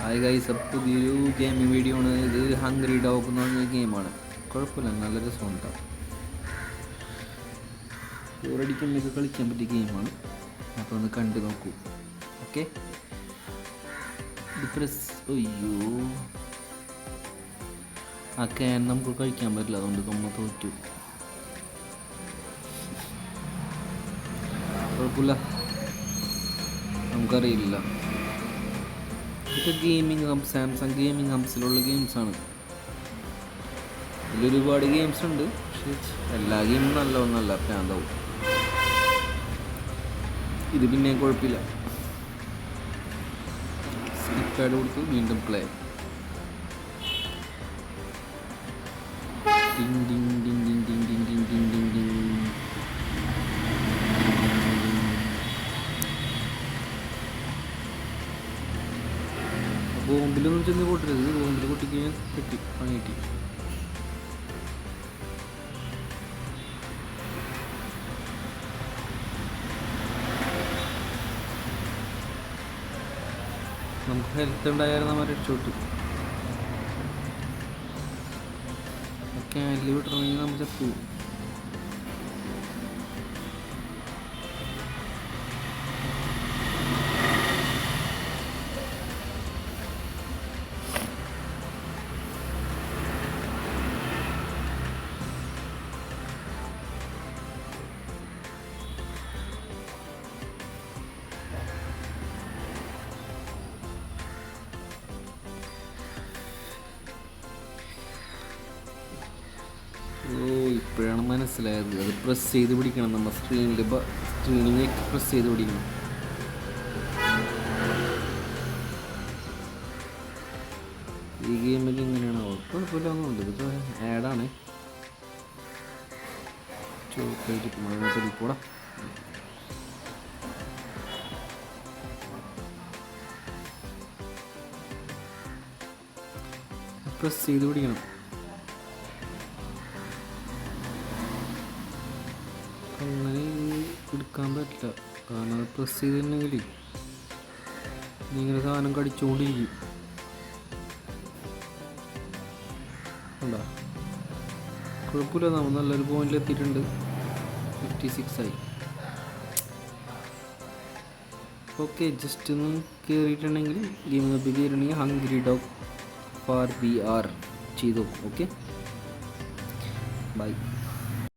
Hi guys, അപ്പോൾ പുതിയൊരു gaming video ആണ്. ഇത് ഹംഗ്രി ഡോഗ് എന്ന് പറഞ്ഞ ഗെയിമാണ്. കുഴപ്പമില്ല, നല്ല രസമുണ്ടാവും. ബോറടിക്കുമ്പോഴൊക്കെ കളിക്കാൻ പറ്റിയ ഗെയിമാണ്. അപ്പോൾ ഒന്ന് കണ്ടു നോക്കൂ. ഓക്കെ, ഇത് പ്രസ്. അയ്യോ, ആ ക്യാൻ നമുക്ക് കഴിക്കാൻ പറ്റില്ല, അതുകൊണ്ട് നമ്മൾ തോറ്റു. കുഴപ്പമില്ല, നമുക്കറിയില്ല. ഇതൊക്കെ ഗെയിമിംഗ് ഹബ്, സാംസങ് ഗെയിമിംഗ് ഹബ്സിലുള്ള ഗെയിംസാണ്. ഇതിലൊരുപാട് ഗെയിംസ് ഉണ്ട്, പക്ഷേ എല്ലാ ഗെയിമും നല്ലതൊന്നല്ല, പ്രാന്താവും. ഇത് പിന്നെ കുഴപ്പമില്ല. സ്കിപ്പ് പാഡ് കൊടുത്ത് വീണ്ടും പ്ലേ. ഡിങ് ഡിങ് ഡിങ് ഡിങ് ഡിങ് ഡിങ് ഡിങ് ഡിങ് ഡിങ് ഡിങ്. ബോംബിലൊന്നും ചെന്ന് പൊട്ടരുത്. ബോംബിൽ പൊട്ടിക്കഴിഞ്ഞാൽ കിട്ടി, പണി കിട്ടി. നമുക്ക് ഹെൽത്ത് ഉണ്ടായാലും നമ്മൾ രക്ഷപ്പെട്ടു. ക്യാനിൽ വിട്ടണമെങ്കിൽ നമ്മൾ ചത്തു. ഇപ്പോഴാണ് മനസ്സിലായത്. അത് പ്രസ് ചെയ്ത് പിടിക്കണം, നമ്മൾ സ്ക്രീനിലേക്ക് പ്രസ് ചെയ്ത് പിടിക്കണം. ഈ ഗെയിമിൽ ഇങ്ങനെയാണ്. കുഴപ്പമില്ലാന്നുണ്ട്. ഇതിപ്പോൾ ആഡാണ്. ചോക്ലേറ്റ് കൂടാ. പ്രസ് ചെയ്ത് പിടിക്കണം. അങ്ങനെ എടുക്കാൻ പറ്റില്ല, കാരണം അത് പ്രസ് ചെയ്തിട്ടുണ്ടെങ്കിൽ നിങ്ങളുടെ സാധനം കടിച്ചുകൊണ്ടിരിക്കും. ഉണ്ടാ, കുഴപ്പമില്ല, നമ്മൾ നല്ലൊരു പോയിന്റിൽ എത്തിയിട്ടുണ്ട്. 56 ആയി. ഓക്കെ, ജസ്റ്റ് ഒന്ന് കയറിയിട്ടുണ്ടെങ്കിൽ ഗെയിം ഹബ്ബിൽ കയറിയിട്ടുണ്ടെങ്കിൽ ഹംഗ്രി ഡോഗ് ഫോർ VR ചെയ്തു. Okay, by.